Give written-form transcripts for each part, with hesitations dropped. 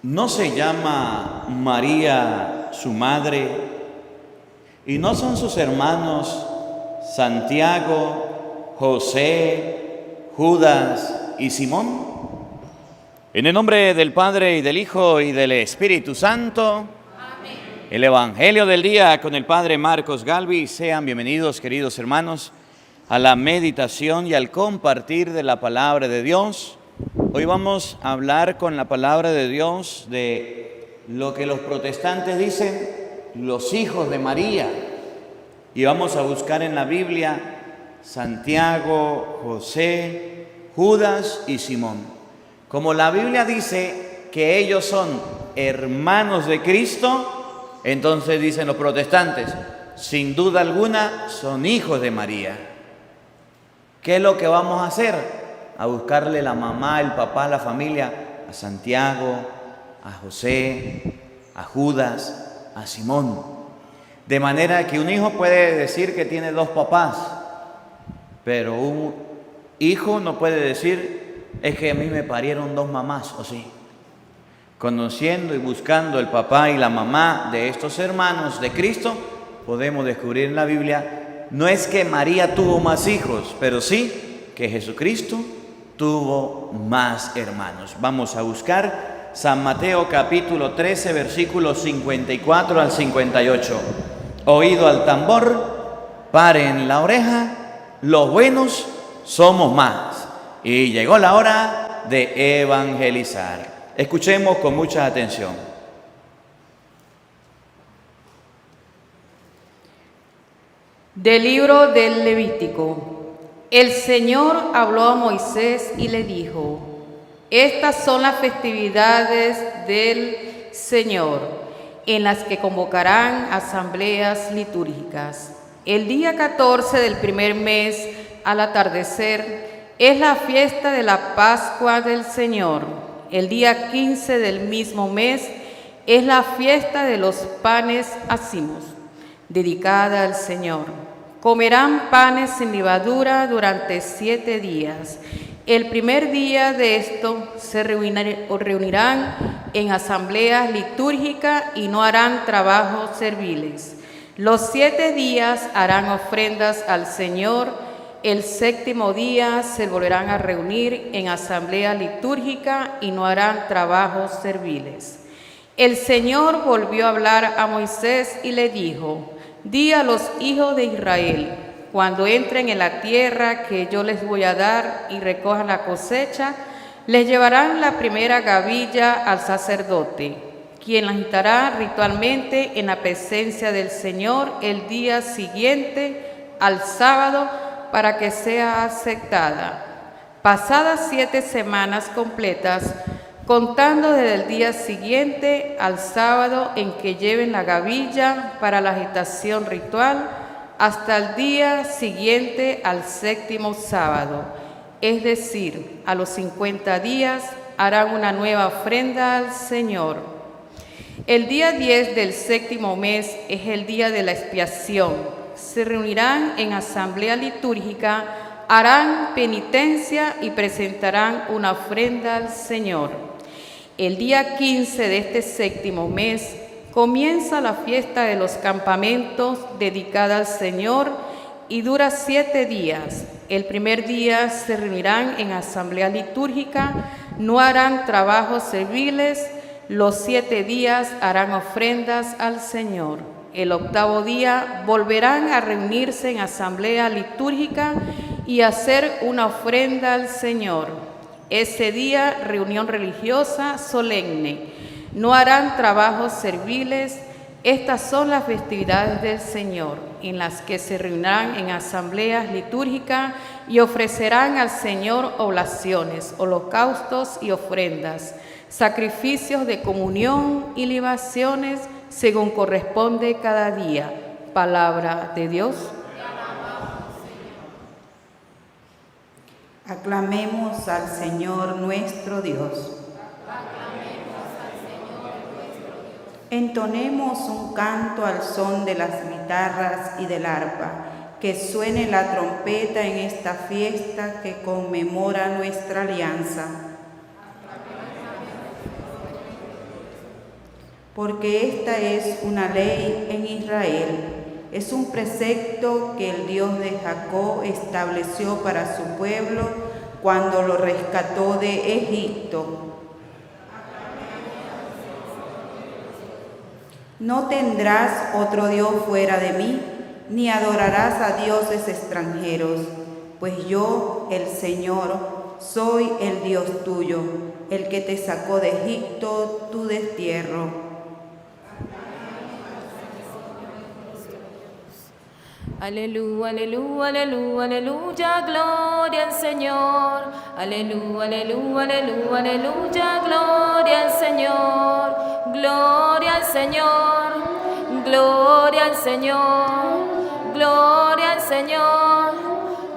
no se llama María su madre, y no son sus hermanos Santiago, José, Judas y Simón. En el nombre del Padre, y del Hijo, y del Espíritu Santo. Amén. El Evangelio del día con el Padre Marcos Galvi. Sean bienvenidos, queridos hermanos, a la meditación y al compartir de la palabra de Dios. Hoy vamos a hablar con la palabra de Dios de lo que los protestantes dicen los hijos de María. Y vamos a buscar en la Biblia Santiago, José, Judas y Simón. Como la Biblia dice que ellos son hermanos de Cristo, entonces dicen los protestantes, sin duda alguna son hijos de María. ¿Qué es lo que vamos a hacer? A buscarle la mamá, el papá, la familia a Santiago, a José, a Judas, a Simón. De manera que un hijo puede decir que tiene dos papás, pero un hijo no puede decir, es que a mí me parieron dos mamás, ¿o sí? Conociendo y buscando el papá y la mamá de estos hermanos de Cristo, podemos descubrir en la Biblia, no es que María tuvo más hijos, pero sí que Jesucristo tuvo más hermanos. Vamos a buscar San Mateo capítulo 13, versículos 54 al 58. Oído al tambor, paren la oreja, los buenos somos más. Y llegó la hora de evangelizar. Escuchemos con mucha atención. Del libro del Levítico. El Señor habló a Moisés y le dijo: estas son las festividades del Señor, en las que convocarán asambleas litúrgicas. El día 14 del primer mes, al atardecer, es la fiesta de la Pascua del Señor. El día 15 del mismo mes es la fiesta de los panes ácimos, dedicada al Señor. Comerán panes sin levadura durante 7 días. El primer día de esto se reunirán en asambleas litúrgicas y no harán trabajos serviles. Los 7 días harán ofrendas al Señor. El séptimo día se volverán a reunir en asamblea litúrgica y no harán trabajos serviles. El Señor volvió a hablar a Moisés y le dijo: di a los hijos de Israel, cuando entren en la tierra que yo les voy a dar y recojan la cosecha, les llevarán la primera gavilla al sacerdote, quien la agitará ritualmente en la presencia del Señor el día siguiente al sábado, para que sea aceptada. Pasadas 7 semanas completas, contando desde el día siguiente al sábado en que lleven la gavilla para la agitación ritual, hasta el día siguiente al séptimo sábado, es decir, a los 50 días harán una nueva ofrenda al Señor. El día 10 del séptimo mes es el día de la expiación. Se reunirán en asamblea litúrgica, harán penitencia y presentarán una ofrenda al Señor. El día 15 de este séptimo mes comienza la fiesta de los campamentos dedicada al Señor y dura 7 días. El primer día se reunirán en asamblea litúrgica, no harán trabajos serviles. Los 7 días harán ofrendas al Señor. El octavo día volverán a reunirse en asamblea litúrgica y hacer una ofrenda al Señor. Ese día, reunión religiosa solemne. No harán trabajos serviles. Estas son las festividades del Señor, en las que se reunirán en asambleas litúrgicas y ofrecerán al Señor oblaciones, holocaustos y ofrendas, sacrificios de comunión y libaciones, según corresponde cada día. Palabra de Dios. Aclamemos al Señor nuestro Dios. Entonemos un canto al son de las guitarras y del arpa, que suene la trompeta en esta fiesta que conmemora nuestra alianza. porque esta es una ley en Israel, es un precepto que el Dios de Jacob estableció para su pueblo cuando lo rescató de Egipto. No tendrás otro Dios fuera de mí, ni adorarás a dioses extranjeros, pues yo, el Señor, soy el Dios tuyo, el que te sacó de Egipto, tu destierro. Aleluya, aleluya, aleluya, aleluya, gloria al Señor. Aleluya, aleluya, aleluya, aleluya, gloria al Señor. Gloria al Señor, gloria al Señor, gloria al Señor,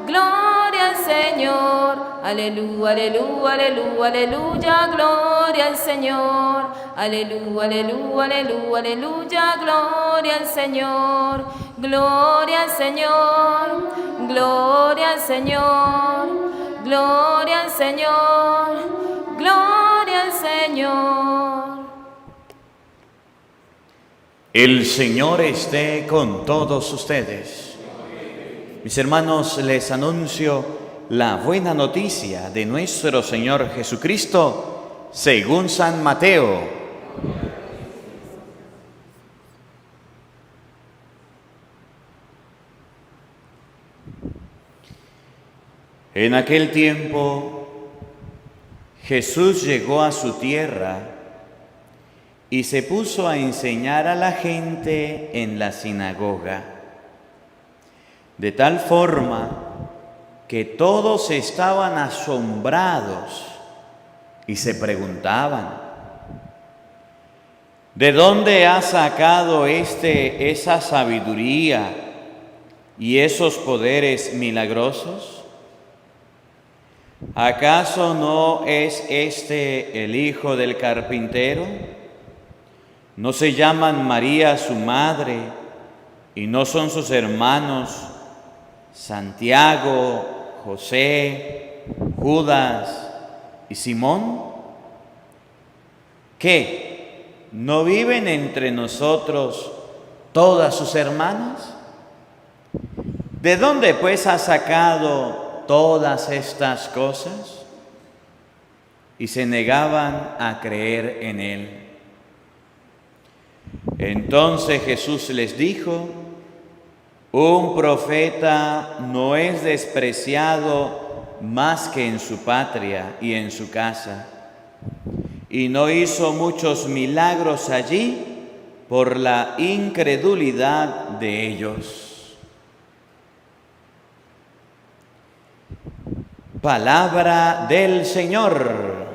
gloria al Señor. Aleluya, aleluya, aleluya, aleluya, gloria al Señor. Aleluya, aleluya, aleluya, aleluya, gloria al Señor. Gloria al Señor, gloria al Señor, gloria al Señor, gloria al Señor. El Señor esté con todos ustedes. Mis hermanos, les anuncio la buena noticia de nuestro Señor Jesucristo según San Mateo. En aquel tiempo, Jesús llegó a su tierra y se puso a enseñar a la gente en la sinagoga, de tal forma que todos estaban asombrados y se preguntaban: ¿de dónde ha sacado esa sabiduría y esos poderes milagrosos? ¿Acaso no es este el hijo del carpintero? ¿No se llaman María su madre y no son sus hermanos Santiago, José, Judas y Simón? ¿Qué? ¿No viven entre nosotros todas sus hermanas? ¿De dónde pues ha sacado todas estas cosas? Y se negaban a creer en él. Entonces Jesús les dijo: un profeta no es despreciado más que en su patria y en su casa. Y no hizo muchos milagros allí por la incredulidad de ellos. Palabra del Señor.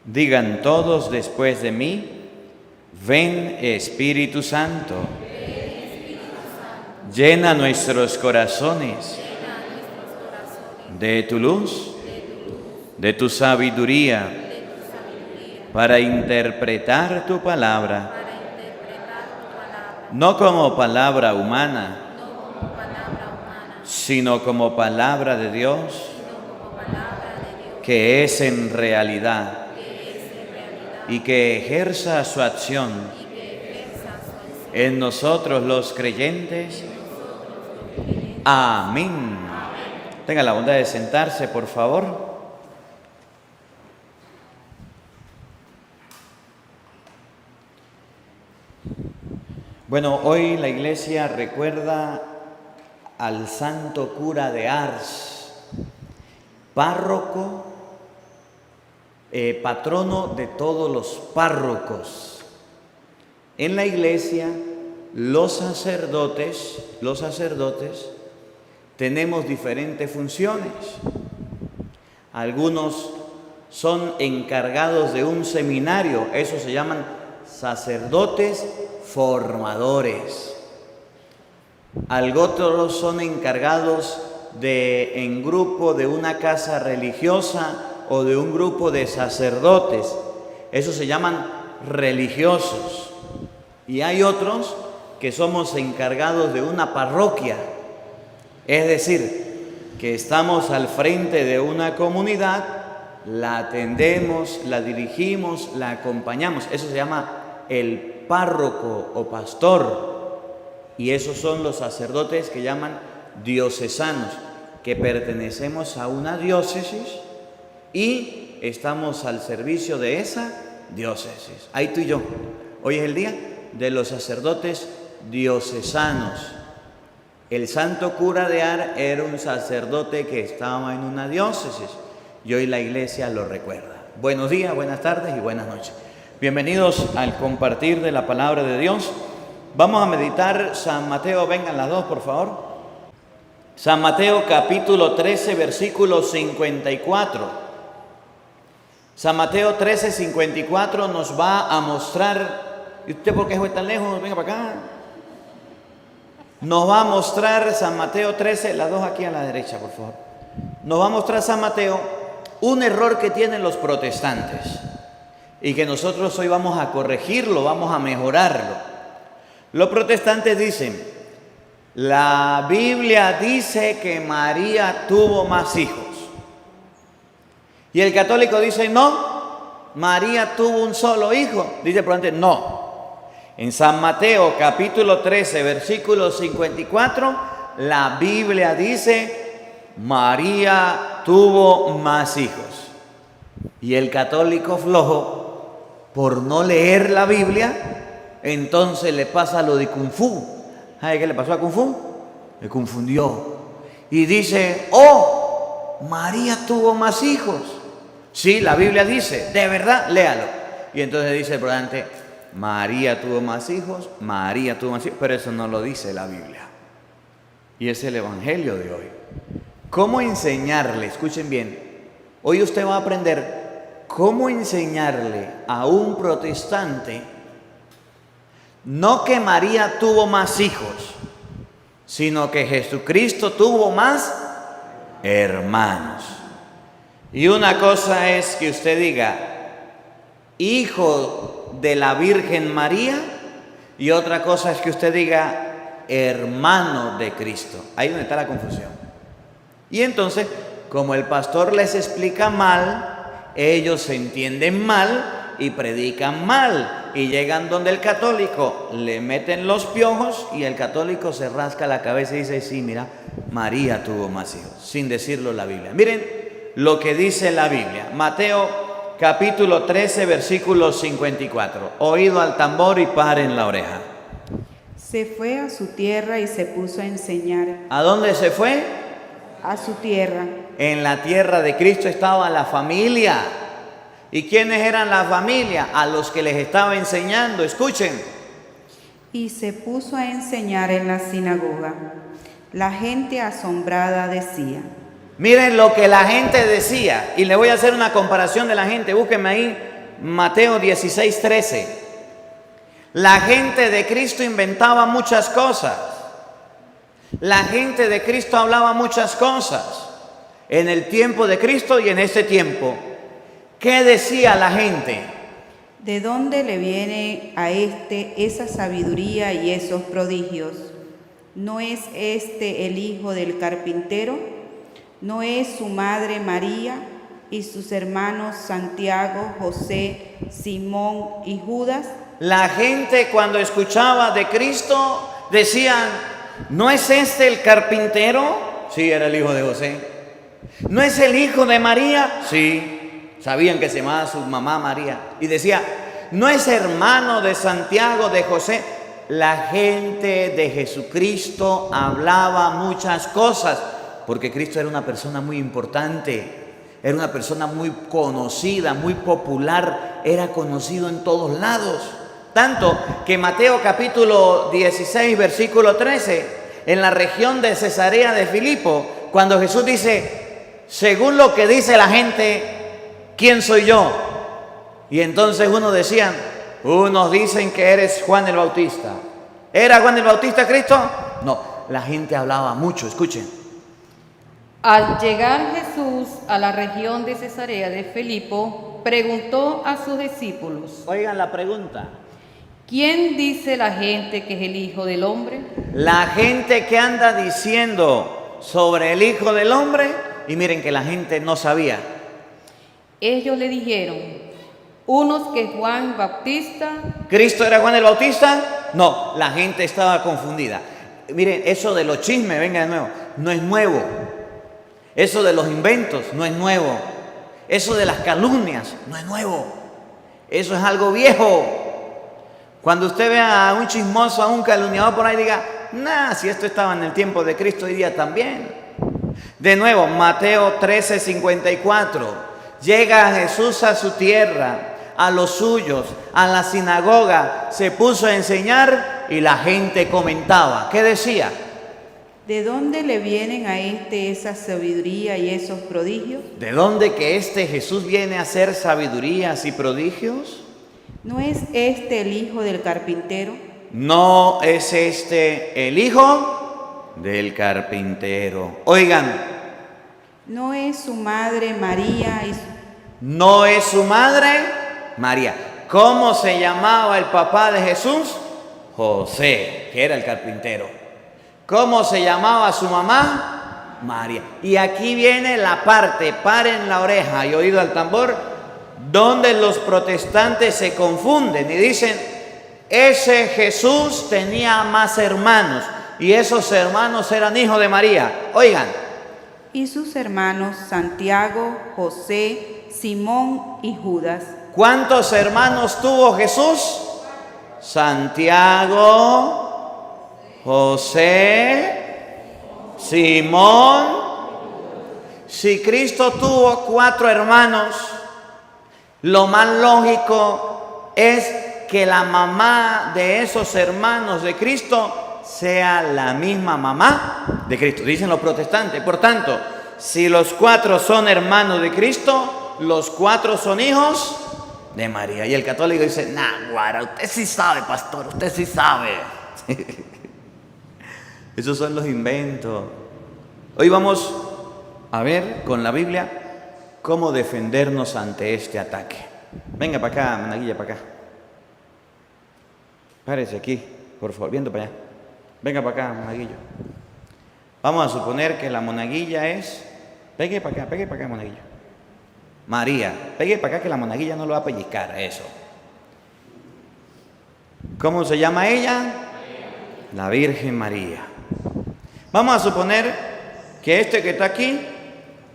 Digan todos después de mí: ven Espíritu Santo. Llena nuestros corazones de tu luz, de tu sabiduría, para interpretar tu palabra, no como palabra humana, sino como palabra de Dios, que es en realidad, y que ejerza su acción en nosotros los creyentes. Amén. Tenga la bondad de sentarse, por favor. Bueno, hoy la iglesia recuerda al santo cura de Ars, párroco, patrono de todos los párrocos. En la iglesia, los sacerdotes tenemos diferentes funciones. Algunos son encargados de un seminario, esos se llaman sacerdotes formadores. Otros son encargados en grupo de una casa religiosa o de un grupo de sacerdotes. Esos se llaman religiosos. Y hay otros que somos encargados de una parroquia. Es decir, que estamos al frente de una comunidad la atendemos, la dirigimos, la acompañamos. Eso se llama el párroco o pastor. Y esos son los sacerdotes que llaman diocesanos, que pertenecemos a una diócesis y estamos al servicio de esa diócesis. Ahí tú y yo. Hoy es el día de los sacerdotes diocesanos. El santo cura de Ar era un sacerdote que estaba en una diócesis y hoy la iglesia lo recuerda. Buenos días, buenas tardes y buenas noches. Bienvenidos al compartir de la palabra de Dios. Vamos a meditar San Mateo, vengan las dos por favor. San Mateo capítulo 13, versículo 54. San Mateo 13, 54 nos va a mostrar, ¿y usted por qué fue tan lejos? Venga para acá. Nos va a mostrar San Mateo 13, las dos aquí a la derecha por favor. Nos va a mostrar San Mateo un error que tienen los protestantes y que nosotros hoy vamos a corregirlo, vamos a mejorarlo. Los protestantes dicen, la Biblia dice que María tuvo más hijos. Y el católico dice, no, María tuvo un solo hijo. Dice el protestante, no. En San Mateo capítulo 13, versículo 54, la Biblia dice, María tuvo más hijos. Y el católico flojo, por no leer la Biblia, entonces le pasa lo de Kung Fu. ¿Sabe qué le pasó a Kung Fu? Le confundió. Y dice, oh, María tuvo más hijos. Sí, la Biblia dice, de verdad, léalo. Y entonces dice el protestante, María tuvo más hijos, María tuvo más hijos, pero eso no lo dice la Biblia. Y es el evangelio de hoy. ¿Cómo enseñarle? Escuchen bien. Hoy usted va a aprender cómo enseñarle a un protestante no que María tuvo más hijos, sino que Jesucristo tuvo más hermanos. Y una cosa es que usted diga, hijo de la Virgen María, y otra cosa es que usted diga, hermano de Cristo. Ahí donde está la confusión. Y entonces, como el pastor les explica mal, ellos se entienden mal y predican mal. Y llegan donde el católico, le meten los piojos y el católico se rasca la cabeza y dice, sí, mira, María tuvo más hijos, sin decirlo la Biblia. Miren lo que dice la Biblia. Mateo capítulo 13, versículo 54. Oído al tambor y paren la oreja. Se fue a su tierra y se puso a enseñar. ¿A dónde se fue? A su tierra. En la tierra de Cristo estaba la familia. ¿Y quiénes eran la familia? A los que les estaba enseñando. Escuchen. Y se puso a enseñar en la sinagoga. La gente asombrada decía. Miren lo que la gente decía. Y le voy a hacer una comparación de la gente. Búsquenme ahí Mateo 16, 13. La gente de Cristo inventaba muchas cosas. La gente de Cristo hablaba muchas cosas. En el tiempo de Cristo y en este tiempo. ¿Qué decía la gente? ¿De dónde le viene a esa sabiduría y esos prodigios? ¿No es este el hijo del carpintero? ¿No es su madre María y sus hermanos Santiago, José, Simón y Judas? La gente cuando escuchaba de Cristo decían, ¿no es este el carpintero? Sí, era el hijo de José. ¿No es el hijo de María? Sí. Sabían que se llamaba su mamá María. Y decía, ¿no es hermano de Santiago, de José? La gente de Jesucristo hablaba muchas cosas, porque Cristo era una persona muy importante, era una persona muy conocida, muy popular, era conocido en todos lados. Tanto que Mateo capítulo 16, versículo 13, en la región de Cesarea de Filipo, cuando Jesús dice, según lo que dice la gente, ¿quién soy yo? Y entonces unos dicen que eres Juan el Bautista. ¿Era Juan el Bautista Cristo? No, la gente hablaba mucho, escuchen. Al llegar Jesús a la región de Cesarea de Filipo, preguntó a sus discípulos. Oigan la pregunta. ¿Quién dice la gente que es el Hijo del Hombre? La gente que anda diciendo sobre el Hijo del Hombre, y miren que la gente no sabía. Ellos le dijeron, unos que Juan Bautista. ¿Cristo era Juan el Bautista? No, la gente estaba confundida. Miren, eso de los chismes, venga de nuevo, no es nuevo. Eso de los inventos no es nuevo. Eso de las calumnias no es nuevo. Eso es algo viejo. Cuando usted vea a un chismoso, a un calumniador por ahí, diga, nah, si esto estaba en el tiempo de Cristo, hoy día también. De nuevo, Mateo 13:54. Llega Jesús a su tierra, a los suyos, a la sinagoga, se puso a enseñar y la gente comentaba. ¿Qué decía? ¿De dónde le vienen a esa sabiduría y esos prodigios? ¿De dónde que Jesús viene a hacer sabidurías y prodigios? ¿No es este el hijo del carpintero? ¿No es este el hijo del carpintero? Oigan, ¿No es su madre María y ¿no es su madre? María. ¿Cómo se llamaba el papá de Jesús? José, que era el carpintero. ¿Cómo se llamaba su mamá? María. Y aquí viene la parte, paren la oreja y oído al tambor, donde los protestantes se confunden y dicen, ese Jesús tenía más hermanos y esos hermanos eran hijos de María. Oigan. y sus hermanos Santiago, José, Simón y Judas? ¿Cuántos hermanos tuvo Jesús? Santiago, José, Simón. Si Cristo tuvo 4 hermanos, lo más lógico es que la mamá de esos hermanos de Cristo sea la misma mamá de Cristo, dicen los protestantes. Por tanto, si los 4 son hermanos de Cristo, los 4 son hijos de María. Y el católico dice, nah, guara, usted sí sabe, pastor, usted sí sabe. Esos son los inventos. Hoy vamos a ver con la Biblia cómo defendernos ante este ataque. Venga para acá, monaguilla, para acá. Párese aquí, por favor, viendo para allá. Venga para acá, monaguillo. Vamos a suponer que la monaguilla es... pegue para acá, monaguillo. María, pegue para acá que la monaguilla no lo va a pellizcar, eso. ¿Cómo se llama ella? La Virgen María. Vamos a suponer que este que está aquí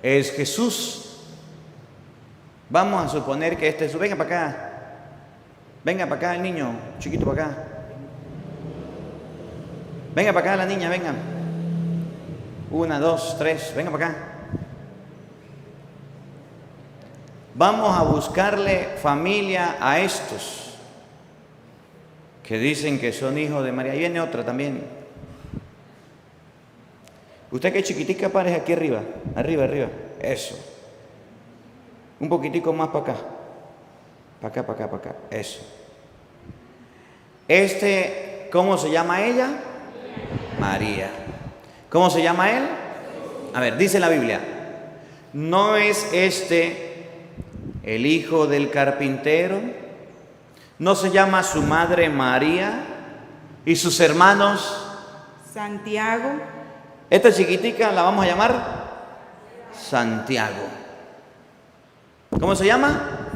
es Jesús. Vamos a suponer que este es... venga para acá. Venga para acá el niño, chiquito para acá. Venga para acá la niña, venga. 1, 2, 3, venga para acá. Vamos a buscarle familia a estos que dicen que son hijos de María. Ahí viene otra también. Usted que chiquitica, pares aquí arriba. Arriba. Eso. Un poquitico más para acá. Para acá. Eso. ¿Cómo se llama ella? María. ¿Cómo se llama él? A ver, dice la Biblia. ¿No es este el hijo del carpintero? ¿No se llama su madre María? ¿Y sus hermanos? Santiago. Esta chiquitica la vamos a llamar Santiago. ¿Cómo se llama?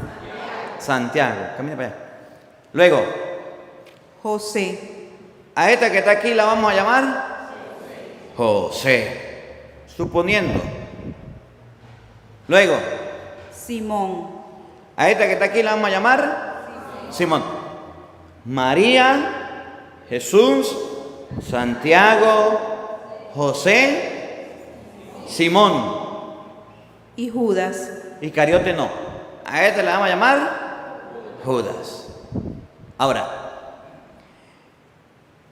Santiago. Camina para allá. Luego, José. a esta que está aquí la vamos a llamar José. Suponiendo. Luego, Simón. a esta que está aquí la vamos a llamar Simón. María, Jesús, Santiago, José, Simón. Y Judas. Iscariote no. A este le vamos a llamar Judas. Ahora,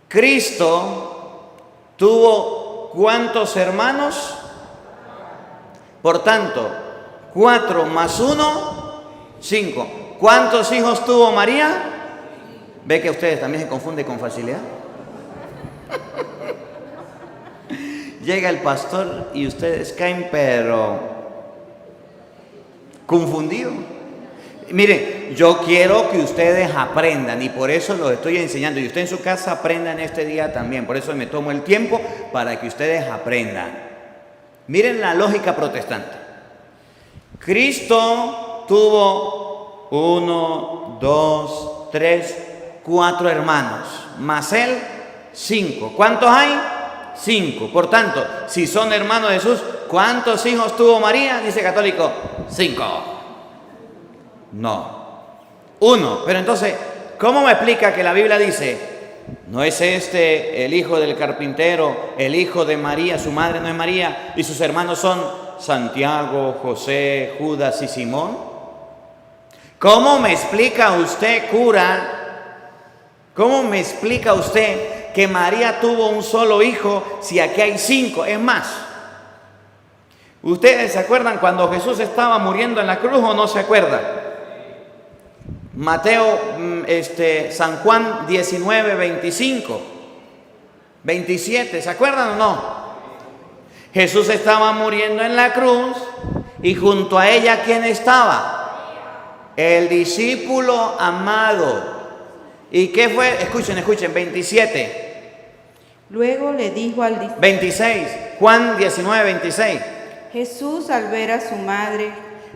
Cristo tuvo ¿cuántos hermanos? Por tanto, 4 más 1, 5. ¿Cuántos hijos tuvo María? ¿Ve que ustedes también se confunden con facilidad? Llega el pastor y ustedes caen, pero confundidos. Miren, yo quiero que ustedes aprendan y por eso los estoy enseñando. Y usted en su casa aprenda en este día también. Por eso me tomo el tiempo para que ustedes aprendan. Miren la lógica protestante. Cristo tuvo 1, 2, 3, 4 hermanos, más él 5. ¿Cuántos hay? 5. Por tanto, si son hermanos de Jesús, ¿cuántos hijos tuvo María? Dice católico, 5. No, 1. Pero entonces, ¿cómo me explica que la Biblia dice, no es este el hijo del carpintero, el hijo de María, su madre no es María, y sus hermanos son Santiago, José, Judas y Simón? ¿Cómo me explica usted, cura? ¿Cómo me explica usted que María tuvo un solo hijo si aquí hay 5? Es más, ¿ustedes se acuerdan cuando Jesús estaba muriendo en la cruz o no se acuerdan? Mateo, San Juan 19, 25, 27, ¿se acuerdan o no? Jesús estaba muriendo en la cruz y junto a ella, ¿quién estaba? El discípulo amado. ¿Y qué fue? Escuchen, 27. Luego le dijo al discípulo. 26, Juan 19, 26. Jesús al ver a su madre.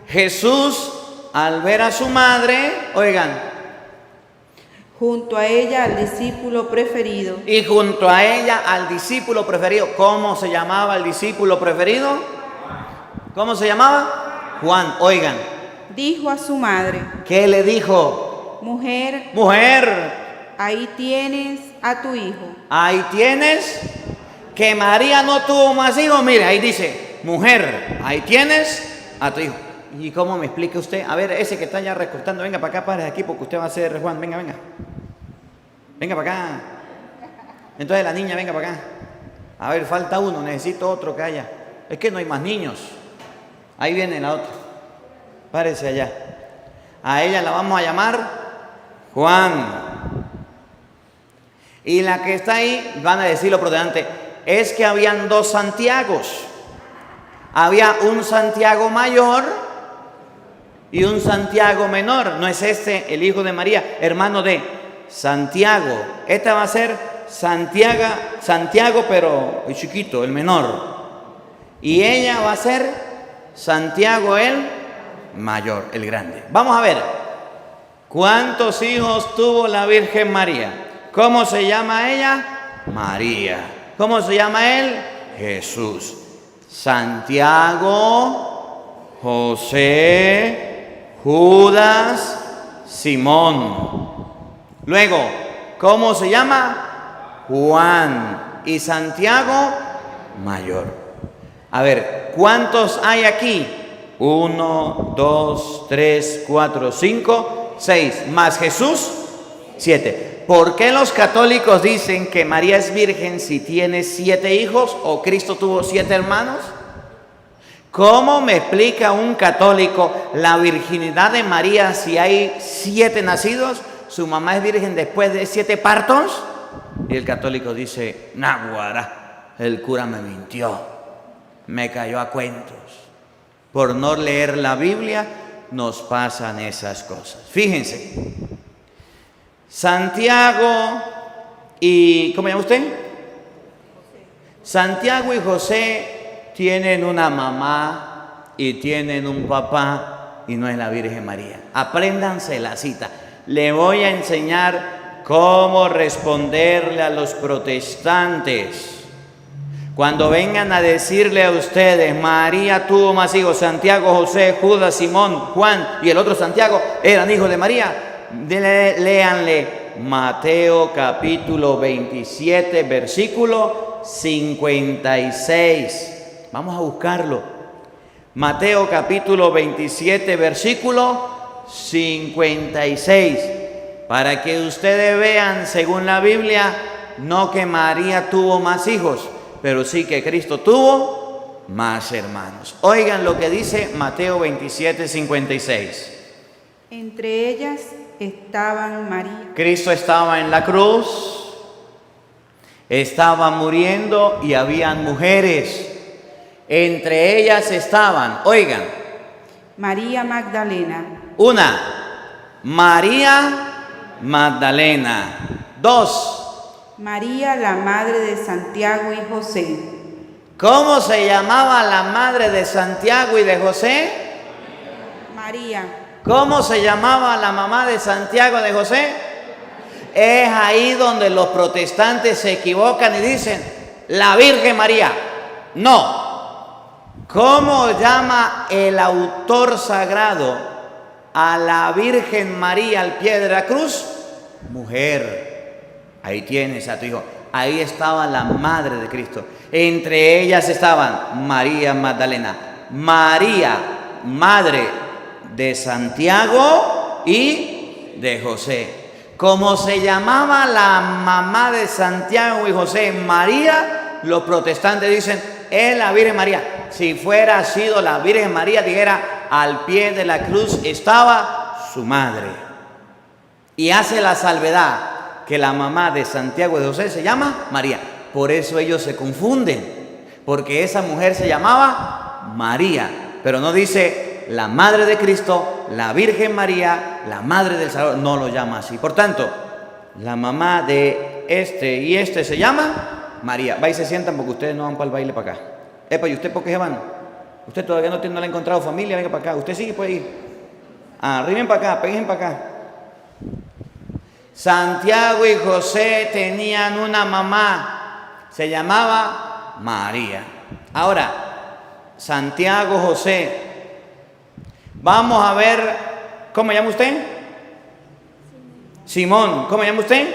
Jesús al ver a su madre, oigan. Junto a ella al discípulo preferido. Y junto a ella al discípulo preferido. ¿Cómo se llamaba el discípulo preferido? ¿Cómo se llamaba? Juan, oigan. Dijo a su madre. ¿Qué le dijo? Mujer. Mujer. Ahí tienes a tu hijo. Ahí tienes. Que María no tuvo más hijos. Mire, ahí dice, mujer, ahí tienes a tu hijo. ¿Y cómo me explica usted? A ver, ese que está ya recortando, venga para acá, pare aquí, porque usted va a ser Juan. Venga. Venga para acá. Entonces la niña, venga para acá. A ver, falta uno, necesito otro que haya. Es que no hay más niños. Ahí viene la otra. Párese allá. A ella la vamos a llamar Juan. Y la que está ahí, van a decirlo por delante, es que habían 2 Santiagos. Había un Santiago mayor y un Santiago menor. No es este el hijo de María, hermano de Santiago. Esta va a ser Santiago, pero el chiquito, el menor. Y ella va a ser Santiago el mayor, el grande. Vamos a ver, ¿cuántos hijos tuvo la Virgen María? ¿Cómo se llama ella? María. ¿Cómo se llama él? Jesús. Santiago, José, Judas, Simón. Luego, ¿cómo se llama? Juan. Y Santiago mayor. A ver, ¿cuántos hay aquí? 1, 2, 3, 4, 5, 6. Más Jesús, 7. ¿Por qué los católicos dicen que María es virgen si tiene 7 hijos o Cristo tuvo 7 hermanos? ¿Cómo me explica un católico la virginidad de María si hay 7 nacidos? ¿Su mamá es virgen después de 7 partos? Y el católico dice, naguará, el cura me mintió, me cayó a cuentos. Por no leer la Biblia nos pasan esas cosas. Fíjense. Santiago y, ¿cómo llama usted? Santiago y José tienen una mamá y tienen un papá y no es la Virgen María. Apréndanse la cita. Le voy a enseñar cómo responderle a los protestantes. Cuando vengan a decirle a ustedes, María tuvo más hijos, Santiago, José, Judas, Simón, Juan y el otro Santiago eran hijos de María. Léanle Mateo capítulo 27 versículo 56. Vamos a buscarlo. Mateo capítulo 27 versículo 56. Para que ustedes vean según la Biblia, no que María tuvo más hijos, pero sí que Cristo tuvo más hermanos. Oigan lo que dice Mateo 27, 56. Entre ellas estaban María. Cristo estaba en la cruz, estaba muriendo y habían mujeres. Entre ellas estaban, oigan, María Magdalena. 1, María Magdalena. 2, María, la madre de Santiago y José. ¿cómo se llamaba la madre de Santiago y de José? María. ¿Cómo se llamaba la mamá de Santiago de José? Es ahí donde los protestantes se equivocan y dicen, la Virgen María. No. ¿Cómo llama el autor sagrado a la Virgen María al pie de la cruz? Mujer. Ahí tienes a tu hijo. Ahí estaba la madre de Cristo. Entre ellas estaban María Magdalena, María, madre de Santiago y de José. Como se llamaba la mamá de Santiago y José, María, los protestantes dicen, es la Virgen María. Si fuera sido la Virgen María, dijera, al pie de la cruz estaba su madre. Y hace la salvedad que la mamá de Santiago y de José se llama María. Por eso ellos se confunden, porque esa mujer se llamaba María, pero no dice la madre de Cristo, la Virgen María, la madre del Salvador, no lo llama así. Por tanto, la mamá de este y este se llama María. Va y se sientan porque ustedes no van para el baile para acá. Epa, ¿y usted por qué se van? Usted todavía no le ha encontrado familia, venga para acá. Usted sigue por ahí. Arriben para acá, peguen para acá. Santiago y José tenían una mamá, se llamaba María. Ahora, Santiago, José, vamos a ver, ¿cómo llama usted? Simón, ¿cómo llama usted?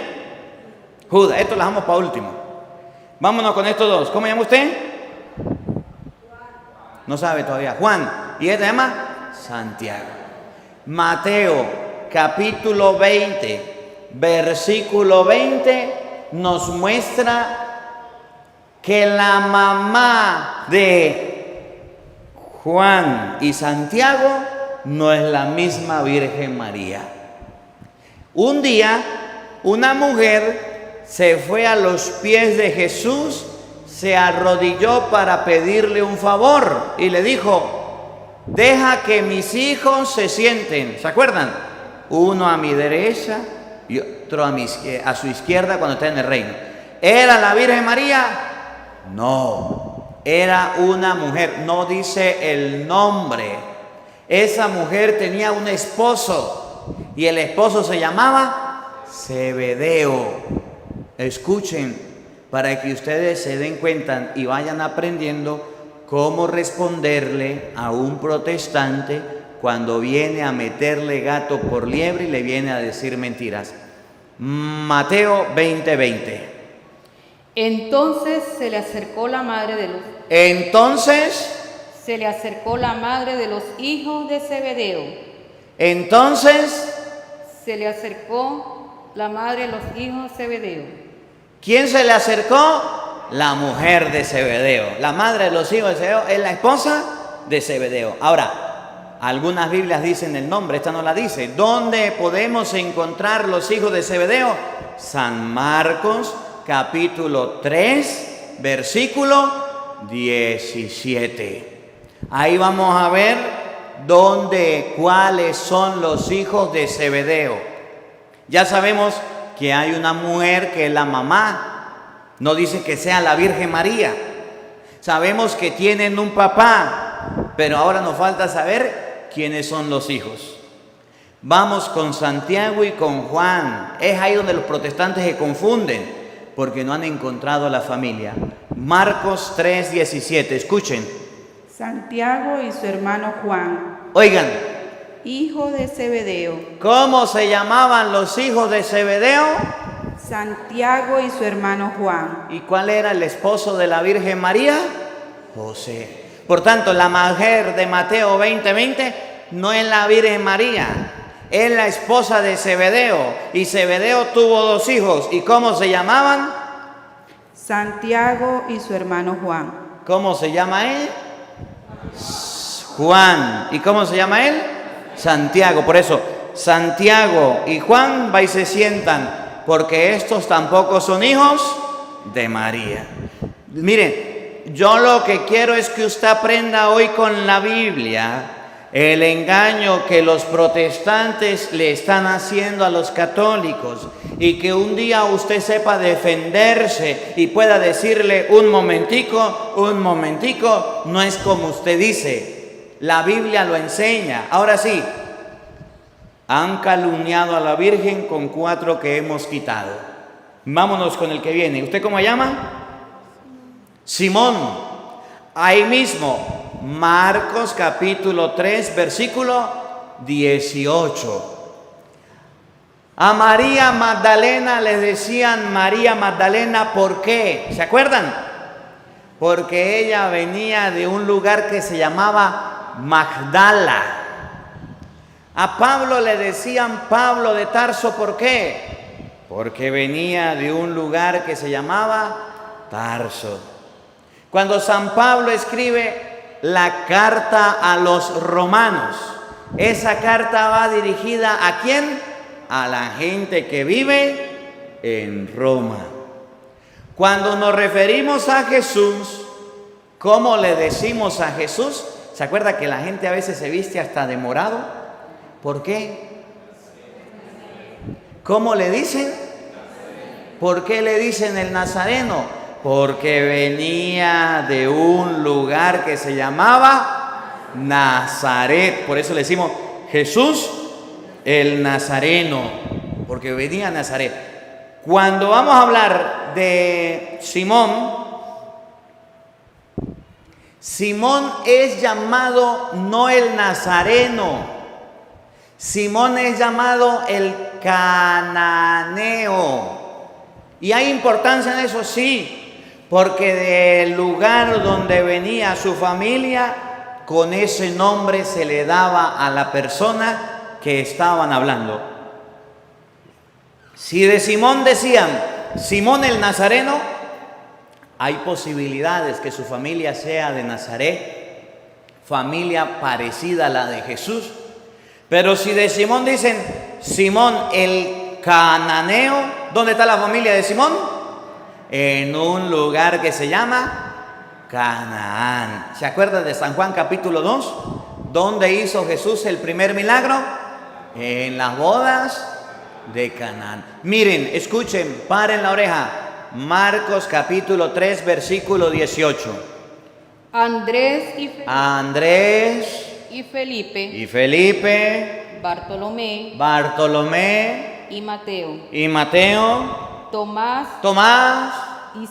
Judas, esto lo dejamos para último. Vámonos con estos dos, ¿cómo llama usted? No sabe todavía, Juan, y este se llama Santiago. Mateo, capítulo 20. Versículo 20 nos muestra que la mamá de Juan y Santiago no es la misma Virgen María. Un día, una mujer se fue a los pies de Jesús, se arrodilló para pedirle un favor y le dijo, deja que mis hijos se sienten. ¿Se acuerdan? Uno a mi derecha y otro a su izquierda cuando está en el reino. ¿Era la Virgen María? No, era una mujer, no dice el nombre. Esa mujer tenía un esposo y el esposo se llamaba Zebedeo. Escuchen para que ustedes se den cuenta y vayan aprendiendo cómo responderle a un protestante cuando viene a meterle gato por liebre y le viene a decir mentiras. Mateo 20:20. Entonces se le acercó la madre de los hijos de Zebedeo. Se le acercó la madre de los hijos de Zebedeo. ¿Quién se le acercó? La mujer de Zebedeo. La madre de los hijos de Zebedeo es la esposa de Zebedeo. Ahora, algunas Biblias dicen el nombre, esta no la dice. ¿Dónde podemos encontrar los hijos de Zebedeo? San Marcos, capítulo 3, versículo 17. Ahí vamos a ver cuáles son los hijos de Zebedeo. Ya sabemos que hay una mujer que es la mamá. No dice que sea la Virgen María. Sabemos que tienen un papá, pero ahora nos falta saber quiénes son los hijos. Vamos con Santiago y con Juan. Es ahí donde los protestantes se confunden, porque no han encontrado la familia. Marcos 3:17, escuchen. Santiago y su hermano Juan. Oigan. Hijo de Zebedeo. ¿Cómo se llamaban los hijos de Zebedeo? Santiago y su hermano Juan. ¿Y cuál era el esposo de la Virgen María? José. Por tanto, la mujer de Mateo 20:20 no es la Virgen María, es la esposa de Zebedeo. Y Zebedeo tuvo dos hijos. ¿Y cómo se llamaban? Santiago y su hermano Juan. ¿Cómo se llama él? Juan. ¿Y cómo se llama él? Santiago. Por eso, Santiago y Juan va y se sientan, porque estos tampoco son hijos de María. Miren, yo lo que quiero es que usted aprenda hoy con la Biblia el engaño que los protestantes le están haciendo a los católicos, y que un día usted sepa defenderse y pueda decirle un momentico, no es como usted dice. La Biblia lo enseña. Ahora sí, han calumniado a la Virgen con 4 que hemos quitado. Vámonos con el que viene. ¿Usted cómo se llama? Simón. Ahí mismo, Marcos capítulo 3, versículo 18. A María Magdalena le decían María Magdalena, ¿por qué? ¿Se acuerdan? Porque ella venía de un lugar que se llamaba Magdala. A Pablo le decían Pablo de Tarso, ¿por qué? Porque venía de un lugar que se llamaba Tarso. Cuando San Pablo escribe la carta a los romanos, esa carta va dirigida ¿a quién? A la gente que vive en Roma. Cuando nos referimos a Jesús, ¿cómo le decimos a Jesús? ¿Se acuerda que la gente a veces se viste hasta de morado? ¿Por qué? ¿Cómo le dicen? ¿Por qué le dicen el Nazareno? Porque venía de un lugar que se llamaba Nazaret. Por eso le decimos Jesús el Nazareno, porque venía a Nazaret. Cuando vamos a hablar de Simón, Simón es llamado no el Nazareno, Simón es llamado el cananeo. Y hay importancia en eso, sí, porque del lugar donde venía su familia, con ese nombre se le daba a la persona que estaban hablando. Si de Simón decían Simón el Nazareno, hay posibilidades que su familia sea de Nazaret, familia parecida a la de Jesús. Pero si de Simón dicen Simón el cananeo, ¿dónde está la familia de Simón? En un lugar que se llama Canaán. ¿Se acuerdan de San Juan capítulo 2? ¿Dónde hizo Jesús el primer milagro? En las bodas de Canaán. Miren, escuchen, paren la oreja. Marcos capítulo 3, versículo 18. Andrés y Felipe, Bartolomé y Mateo, Tomás y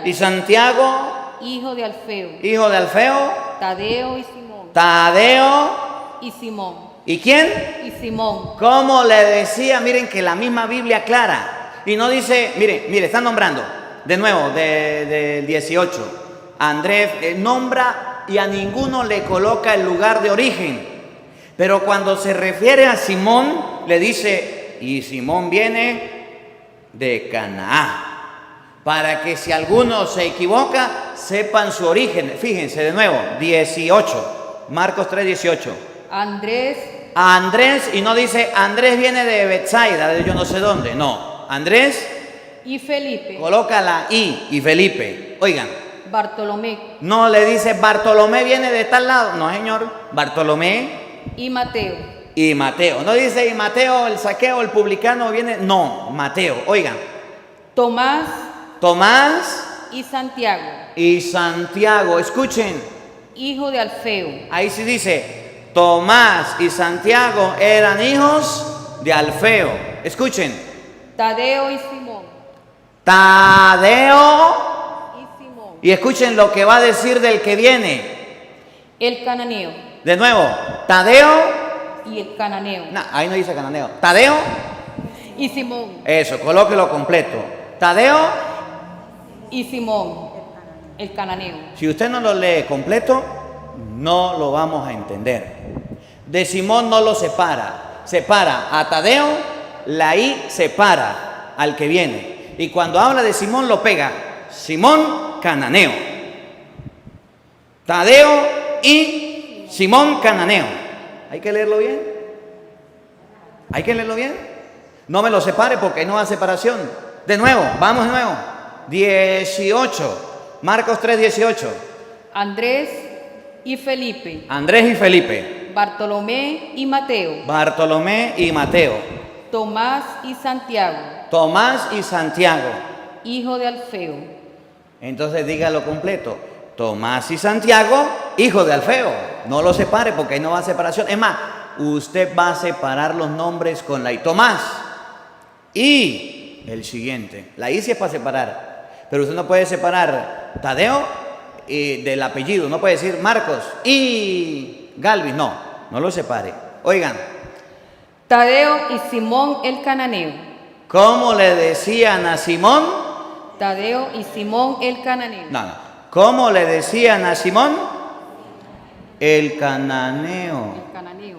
y Santiago, hijo de Alfeo, Tadeo y Simón. ¿Y quién? Y Simón. ¿Cómo le decía? Miren que la misma Biblia aclara. Y no dice, mire, están nombrando. De nuevo, del 18. Andrés nombra y a ninguno le coloca el lugar de origen. Pero cuando se refiere a Simón, le dice, y Simón viene de Canaán. Para que si alguno se equivoca, sepan su origen. Fíjense de nuevo, 18. Marcos 3, 18. Andrés, y no dice Andrés viene de Betsaida, de yo no sé dónde, no. Andrés y Felipe. Coloca la y Felipe. Oigan. Bartolomé. No le dice Bartolomé viene de tal lado, no señor. Bartolomé y Mateo. No dice y Mateo el saqueo, el publicano viene, no, Mateo. Oigan. Tomás y Santiago. Escuchen. Hijo de Alfeo. Ahí sí dice Tomás y Santiago eran hijos de Alfeo. Escuchen. Tadeo y Simón. Y escuchen lo que va a decir del que viene. El cananeo. De nuevo, Tadeo y el cananeo. No, ahí no dice cananeo. Tadeo y Simón. Eso, colóquelo completo. Tadeo y Simón, el cananeo. Si usted no lo lee completo, no lo vamos a entender. De Simón no lo separa. Separa a Tadeo, la I separa al que viene. Y cuando habla de Simón lo pega. Simón cananeo. Tadeo y Simón cananeo. ¿Hay que leerlo bien? No me lo separe porque no hay separación. De nuevo, vamos de nuevo. 18. Marcos 3, 18. Andrés y Felipe. Bartolomé y Mateo. Tomás y Santiago. Hijo de Alfeo. Entonces dígalo completo. Tomás y Santiago, hijo de Alfeo. No los separe porque ahí no va a separación. Es más, usted va a separar los nombres con la I. Tomás. Y el siguiente. La I sí es para separar. Pero usted no puede separar Tadeo del apellido. No puede decir Marcos y Galvis. No lo separe. Oigan. Tadeo y Simón el cananeo. ¿Cómo le decían a Simón? Tadeo y Simón el cananeo. No. ¿Cómo le decían a Simón? El cananeo. El cananeo.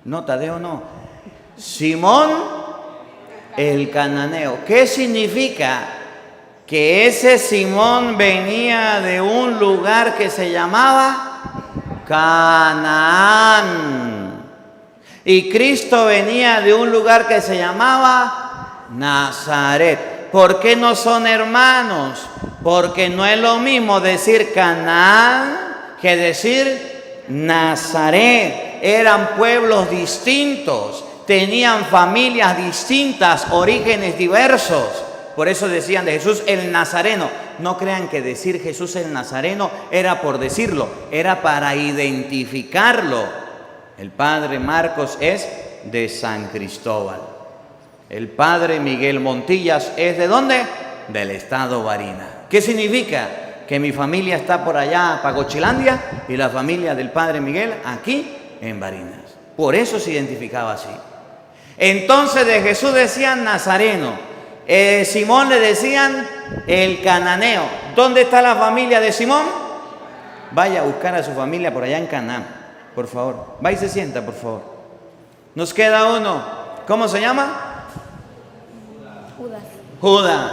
No, Tadeo no. Simón el cananeo. ¿Qué significa? Que ese Simón venía de un lugar que se llamaba Canaán. Y Cristo venía de un lugar que se llamaba Nazaret. ¿Por qué no son hermanos? Porque no es lo mismo decir Canaán que decir Nazaret. Eran pueblos distintos, tenían familias distintas, orígenes diversos. Por eso decían de Jesús el Nazareno. No crean que decir Jesús el Nazareno era por decirlo, era para identificarlo. El padre Marcos es de San Cristóbal. El padre Miguel Montillas es ¿de dónde? Del estado Barinas. ¿Qué significa? Que mi familia está por allá, Pagochilandia, y la familia del padre Miguel aquí en Barinas. Por eso se identificaba así. Entonces de Jesús decían Nazareno. Simón le decían el cananeo. ¿Dónde está la familia de Simón? Vaya a buscar a su familia por allá en Canaán, por favor. Va y se sienta, por favor. Nos queda uno. ¿Cómo se llama? Judas.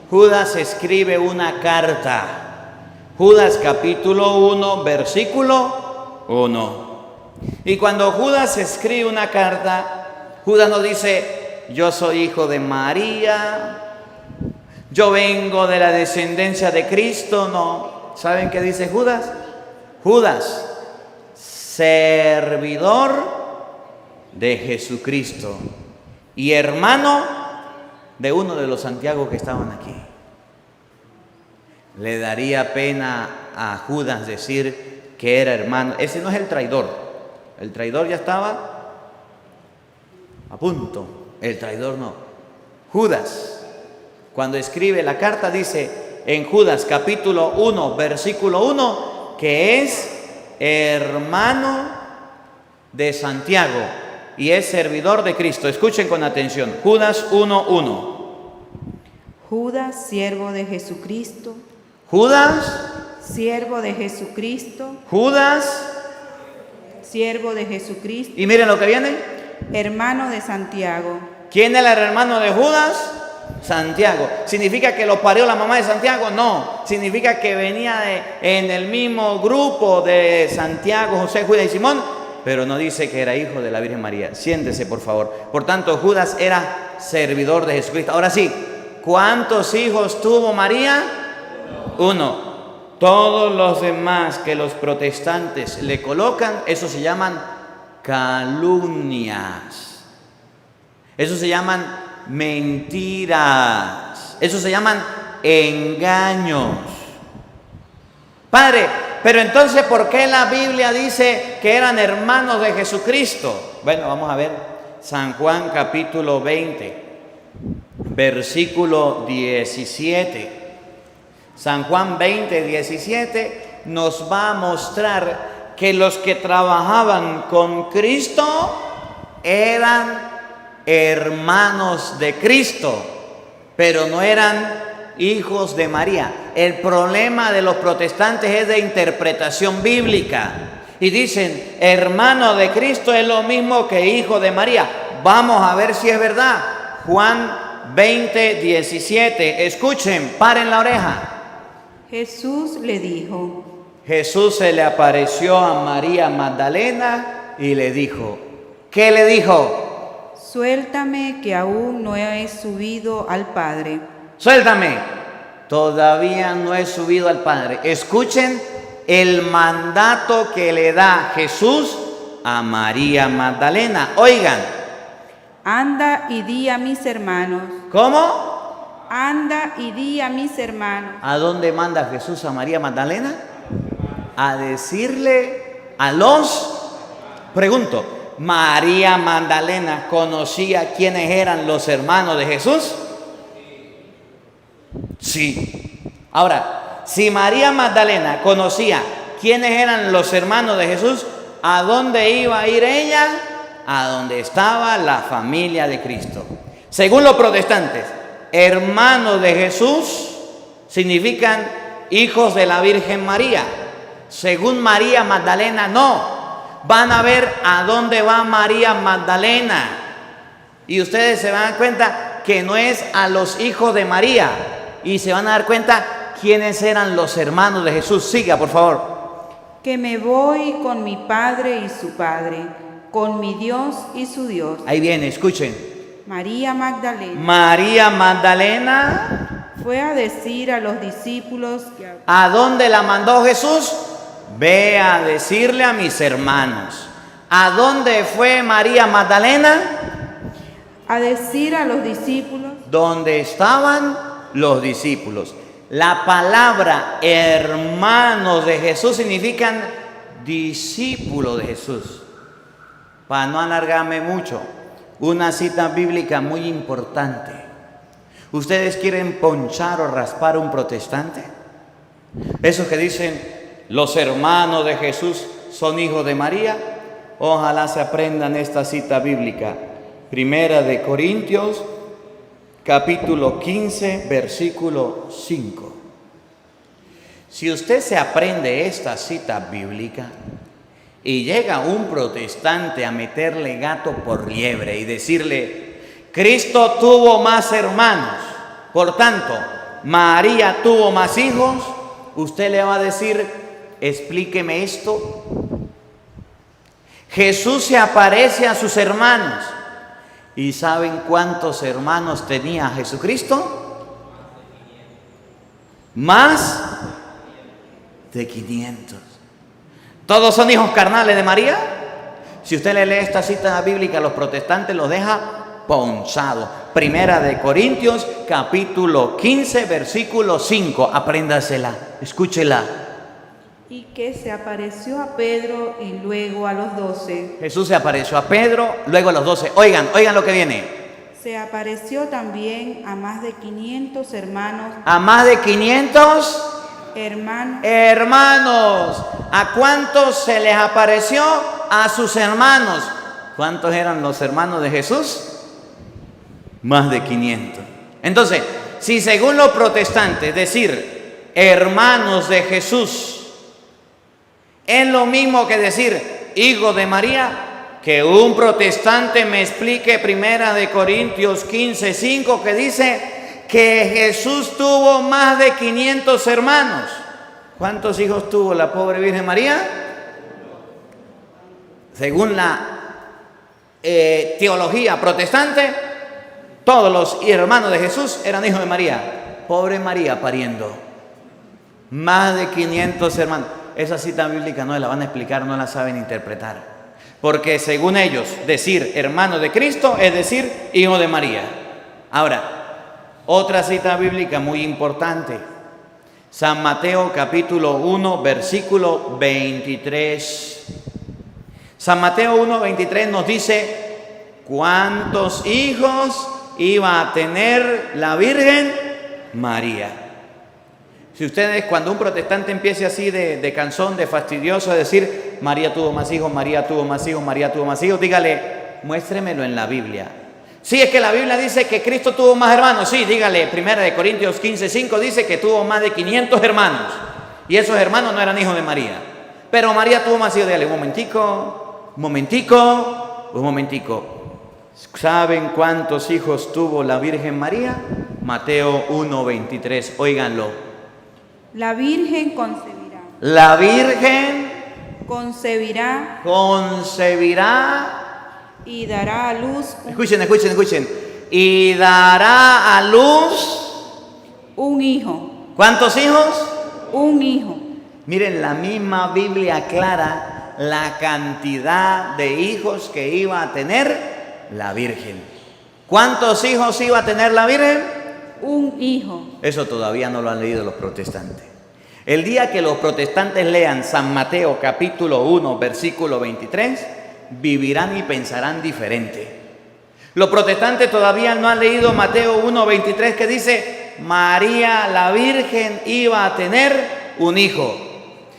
Judas escribe una carta. Judas capítulo 1, versículo 1. Y cuando Judas escribe una carta, Judas no dice, yo soy hijo de María, yo vengo de la descendencia de Cristo, no. ¿Saben qué dice Judas? Judas, servidor de Jesucristo y hermano de uno de los Santiago que estaban aquí. Le daría pena a Judas decir que era hermano. Ese no es el traidor. El traidor ya estaba a punto. El traidor no. Judas, cuando escribe la carta, dice en Judas capítulo 1, versículo 1, que es hermano de Santiago y es servidor de Cristo. Escuchen con atención. Judas 1:1. Judas, siervo de Jesucristo. Judas, Siervo de Jesucristo. Judas, Siervo de Jesucristo. y miren lo que viene. Hermano de Santiago. ¿Quién era el hermano de Judas? Santiago. ¿Significa que lo parió la mamá de Santiago? No. Significa que venía en el mismo grupo de Santiago, José, Judas y Simón, pero no dice que era hijo de la Virgen María. Siéntese, por favor. Por tanto, Judas era servidor de Jesucristo. Ahora sí, ¿cuántos hijos tuvo María? Uno. Todos los demás que los protestantes le colocan, eso se llaman calumnias. Eso se llaman mentiras. Eso se llaman engaños. Padre, pero entonces, ¿por qué la Biblia dice que eran hermanos de Jesucristo? Bueno, vamos a ver San Juan capítulo 20, versículo 17. San Juan 20, 17 nos va a mostrar que los que trabajaban con Cristo eran hermanos de Cristo, pero no eran hijos de María. El problema de los protestantes es de interpretación bíblica. Y dicen, hermano de Cristo es lo mismo que hijo de María. Vamos a ver si es verdad. Juan 20, 17. Escuchen, paren la oreja. Jesús le dijo. Jesús se le apareció a María Magdalena y le dijo, ¿qué le dijo? Suéltame que aún no he subido al Padre. Suéltame, todavía no he subido al Padre. Escuchen el mandato que le da Jesús a María Magdalena. Oigan. Anda y di a mis hermanos. ¿Cómo? Anda y di a mis hermanos. ¿A dónde manda Jesús a María Magdalena? a decirle a los... Pregunto, ¿María Magdalena conocía quiénes eran los hermanos de Jesús? Sí. Ahora, si María Magdalena conocía quiénes eran los hermanos de Jesús, ¿a dónde iba a ir ella? A donde estaba la familia de Cristo. Según los protestantes, hermanos de Jesús significan hijos de la Virgen María. Según María Magdalena, no. Van a ver a dónde va María Magdalena. Y ustedes se van a dar cuenta que no es a los hijos de María. Y se van a dar cuenta quiénes eran los hermanos de Jesús. Siga, por favor. Que me voy con mi Padre y su Padre, con mi Dios y su Dios. Ahí viene, escuchen. María Magdalena María Magdalena, fue a decir a los discípulos que ¿a dónde la mandó Jesús? Ve a decirle a mis hermanos. ¿A dónde fue María Magdalena? a decir a los discípulos ¿Dónde estaban los discípulos? La palabra hermanos de Jesús significan discípulos de Jesús. Para no alargarme mucho, una cita bíblica muy importante. ¿Ustedes quieren ponchar o raspar a un protestante? Esos que dicen los hermanos de Jesús son hijos de María, ojalá se aprendan esta cita bíblica. Primera de Corintios, capítulo 15, versículo 5. Si usted se aprende esta cita bíblica y llega un protestante a meterle gato por liebre y decirle, Cristo tuvo más hermanos, por tanto, María tuvo más hijos, usted le va a decir, explíqueme esto. Jesús se aparece a sus hermanos. ¿Y saben cuántos hermanos tenía Jesucristo? Más de 500. ¿Todos son hijos carnales de María? Si usted le lee esta cita bíblica, los protestantes los deja ponchados. Primera de Corintios, capítulo 15, versículo 5. Apréndasela, escúchela. y que se apareció a Pedro y luego a los 12. Jesús se apareció a Pedro, luego a los 12. Oigan lo que viene. Se apareció también a más de 500 hermanos. A más de 500 hermanos. ¿A cuántos se les apareció? A sus hermanos. ¿Cuántos eran los hermanos de Jesús? Más de 500. Entonces, si según los protestantes decir hermanos de Jesús es lo mismo que decir hijo de María, que un protestante me explique Primera de Corintios 15, 5, que dice que Jesús tuvo más de 500 hermanos. ¿Cuántos hijos tuvo la pobre Virgen María? Según la teología protestante, todos los hermanos de Jesús eran hijos de María. Pobre María pariendo. Más de 500 hermanos. Esa cita bíblica no la van a explicar, no la saben interpretar. Porque según ellos, decir hermano de Cristo es decir hijo de María. Ahora, otra cita bíblica muy importante. San Mateo capítulo 1, versículo 23. San Mateo 1, 23 nos dice ¿cuántos hijos iba a tener la Virgen María? Si ustedes, cuando un protestante empiece así de cansón, de fastidioso, a decir María tuvo más hijos, María tuvo más hijos, María tuvo más hijos, dígale, muéstremelo en la Biblia. Sí, es que la Biblia dice que Cristo tuvo más hermanos. Sí, dígale, Primera de Corintios 15, 5 dice que tuvo más de 500 hermanos. Y esos hermanos no eran hijos de María. Pero María tuvo más hijos. Dígale, un momentico. ¿Saben cuántos hijos tuvo la Virgen María? Mateo 1, 23, óiganlo. La Virgen concebirá. La Virgen Concebirá y dará a luz. Escuchen. Y dará a luz. Un hijo. ¿Cuántos hijos? Un hijo. Miren, la misma Biblia aclara la cantidad de hijos que iba a tener la Virgen. ¿Cuántos hijos iba a tener la Virgen? Un hijo. Eso todavía no lo han leído los protestantes. El día que los protestantes lean San Mateo capítulo 1, versículo 23, vivirán y pensarán diferente. Los protestantes todavía no han leído Mateo 1, 23, que dice, María la Virgen iba a tener un hijo.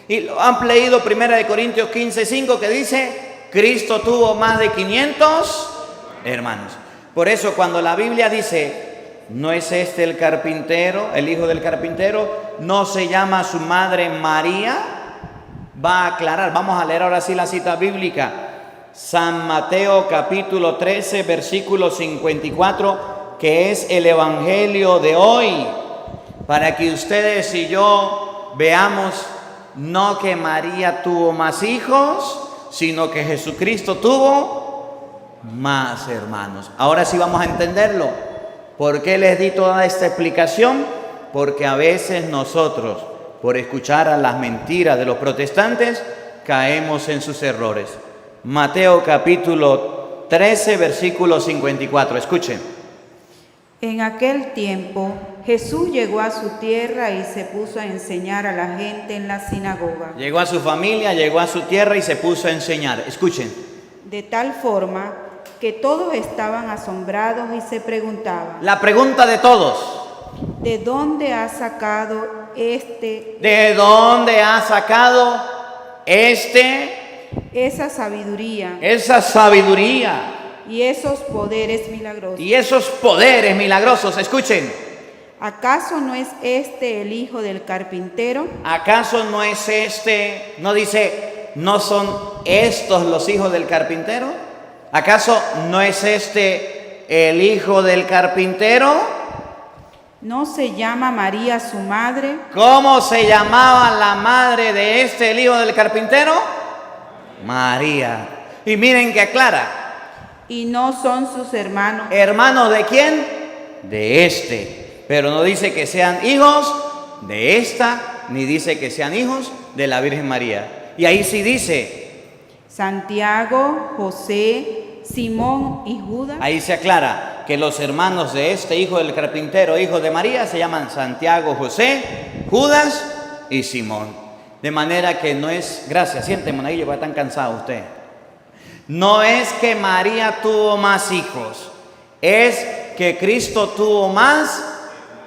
Y lo han leído 1 Corintios 15, 5, que dice, Cristo tuvo más de 500 hermanos. Por eso cuando la Biblia dice, ¿no es este el carpintero, el hijo del carpintero? ¿No se llama su madre María? Va a aclarar, vamos a leer ahora sí la cita bíblica. San Mateo capítulo 13, versículo 54, que es el evangelio de hoy, para que ustedes y yo veamos no que María tuvo más hijos, sino que Jesucristo tuvo más hermanos. Ahora sí vamos a entenderlo. ¿Por qué les di toda esta explicación? Porque a veces nosotros, por escuchar a las mentiras de los protestantes, caemos en sus errores. Mateo capítulo 13, versículo 54. Escuchen. En aquel tiempo, Jesús llegó a su tierra y se puso a enseñar a la gente en la sinagoga. Llegó a su familia, llegó a su tierra y se puso a enseñar. Escuchen. De tal forma que todos estaban asombrados y se preguntaban, La pregunta de todos. ¿de dónde ha sacado ¿De dónde ha sacado esa sabiduría esa sabiduría y esos poderes milagrosos? y esos poderes milagrosos? Escuchen. ¿Acaso no es este el hijo del carpintero? ¿Acaso no es no dice, no son estos los hijos del carpintero? ¿Acaso no es el hijo del carpintero? ¿No se llama María su madre? ¿Cómo se llamaba la madre de el hijo del carpintero? María. Y miren que aclara. ¿Y no son sus hermanos? ¿Hermanos de quién? De Pero no dice que sean hijos de esta, ni dice que sean hijos de la Virgen María. Y ahí sí dice Santiago, José, Simón y Judas. Ahí se aclara que los hermanos de hijo del carpintero, hijo de María, se llaman Santiago, José, Judas y Simón. De manera que no es, gracias, siente monaguillo, porque están cansados ustedes. No es que María tuvo más hijos, es que Cristo tuvo más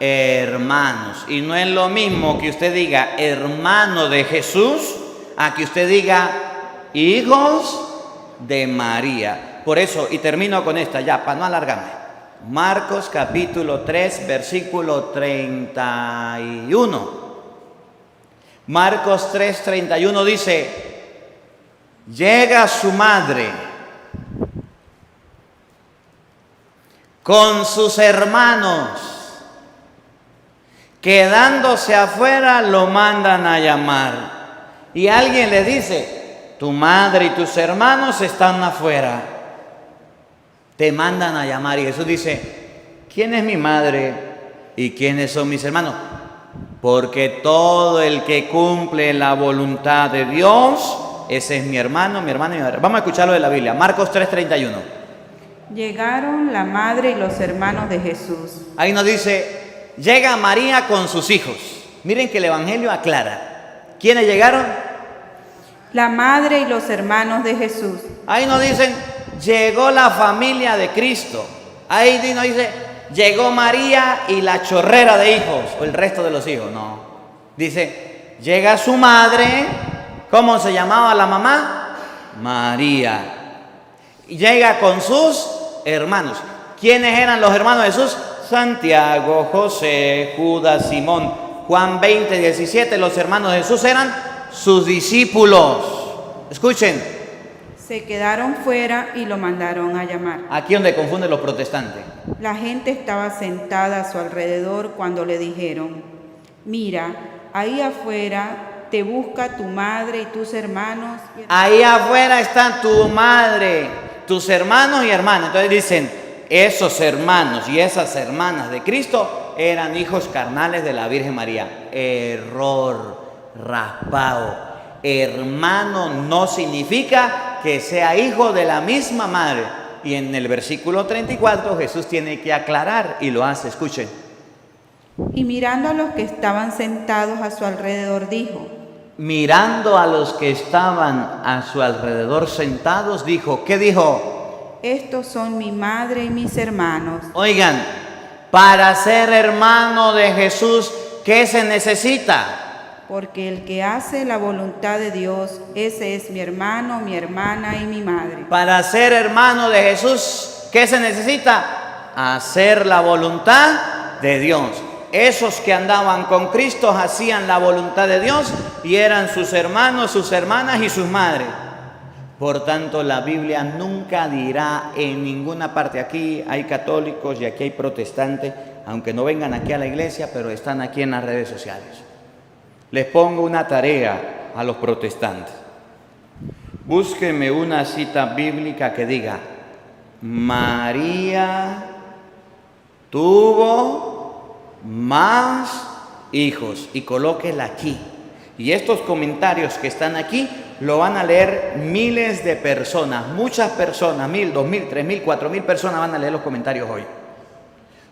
hermanos. Y no es lo mismo que usted diga hermano de Jesús a que usted diga hijos de María. Por eso, y termino con esta ya, para no alargarme. Marcos capítulo 3, versículo 31. Marcos 3, 31 dice, llega su madre con sus hermanos, quedándose afuera, lo mandan a llamar. Y alguien le dice, tu madre y tus hermanos están afuera, te mandan a llamar. Y Jesús dice, ¿quién es mi madre y quiénes son mis hermanos? Porque todo el que cumple la voluntad de Dios, ese es mi hermano, mi hermana y mi madre. Vamos a escucharlo de la Biblia, Marcos 3, 31. Llegaron la madre y los hermanos de Jesús. Ahí nos dice, llega María con sus hijos. Miren que el Evangelio aclara. ¿Quiénes llegaron? La madre y los hermanos de Jesús. Ahí nos dicen, llegó la familia de Cristo. Ahí nos dice, llegó María y la chorrera de hijos, o el resto de los hijos. No. Dice, llega su madre. ¿Cómo se llamaba la mamá? María. Y llega con sus hermanos. ¿Quiénes eran los hermanos de Jesús? Santiago, José, Judas, Simón. Juan 20, 17, los hermanos de Jesús eran sus discípulos. Escuchen. Se quedaron fuera y lo mandaron a llamar. Aquí donde confunden los protestantes. La gente estaba sentada a su alrededor cuando le dijeron, mira, ahí afuera te busca tu madre y tus hermanos. Ahí afuera está tu madre, tus hermanos y hermanas. Entonces dicen, esos hermanos y esas hermanas de Cristo eran hijos carnales de la Virgen María. Error, raspado. Hermano no significa que sea hijo de la misma madre. Y en el versículo 34 Jesús tiene que aclarar y lo hace. Escuchen. Y mirando a los que estaban sentados a su alrededor, dijo: Mirando a los que estaban a su alrededor sentados, dijo, ¿qué dijo? Estos son mi madre y mis hermanos. Oigan, para ser hermano de Jesús, ¿qué se necesita? Porque el que hace la voluntad de Dios, ese es mi hermano, mi hermana y mi madre. Para ser hermano de Jesús, ¿qué se necesita? Hacer la voluntad de Dios. Esos que andaban con Cristo hacían la voluntad de Dios y eran sus hermanos, sus hermanas y sus madres. Por tanto, la Biblia nunca dirá en ninguna parte, aquí hay católicos y aquí hay protestantes, aunque no vengan aquí a la iglesia, pero están aquí en las redes sociales. Les pongo una tarea a los protestantes. Búsquenme una cita bíblica que diga: María tuvo más hijos, y colóquela aquí. Y estos comentarios que están aquí lo van a leer miles de personas, muchas personas, 1,000, 2,000, 3,000, 4,000 personas van a leer los comentarios hoy.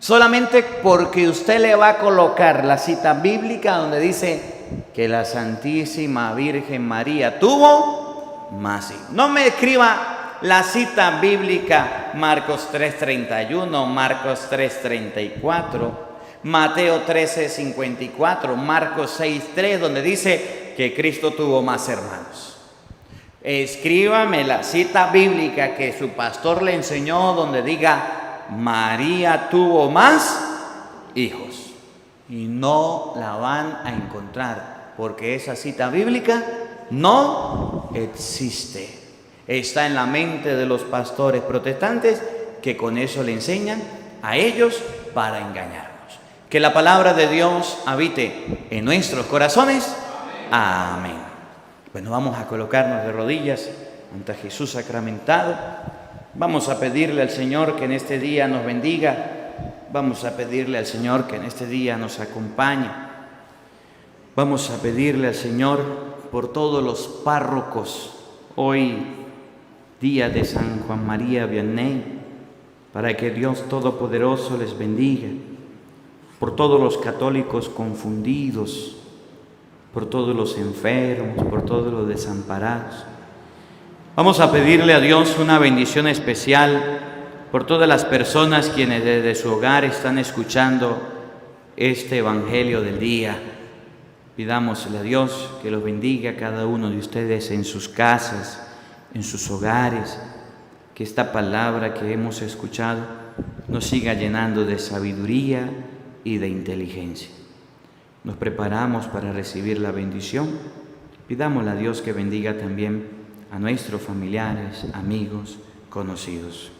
Solamente porque usted le va a colocar la cita bíblica donde dice que la Santísima Virgen María tuvo más hijos. No me escriba la cita bíblica Marcos 3:31, Marcos 3:34, Mateo 13:54, Marcos 6:3, donde dice que Cristo tuvo más hermanos. Escríbame la cita bíblica que su pastor le enseñó donde diga María tuvo más hijos. Y no la van a encontrar porque esa cita bíblica no existe. Está en la mente de los pastores protestantes que con eso le enseñan a ellos para engañarnos. Que la palabra de Dios habite en nuestros corazones. Amén. Bueno, vamos a colocarnos de rodillas ante Jesús sacramentado. Vamos a pedirle al Señor que en este día nos bendiga. Vamos a pedirle al Señor que en este día nos acompañe. Vamos a pedirle al Señor por todos los párrocos, hoy día de San Juan María Vianney, para que Dios Todopoderoso les bendiga. Por todos los católicos confundidos, por todos los enfermos, por todos los desamparados. Vamos a pedirle a Dios una bendición especial por todas las personas quienes desde su hogar están escuchando este Evangelio del día. Pidámosle a Dios que los bendiga a cada uno de ustedes en sus casas, en sus hogares, que esta palabra que hemos escuchado nos siga llenando de sabiduría y de inteligencia. Nos preparamos para recibir la bendición. Pidámosle a Dios que bendiga también a nuestros familiares, amigos, conocidos.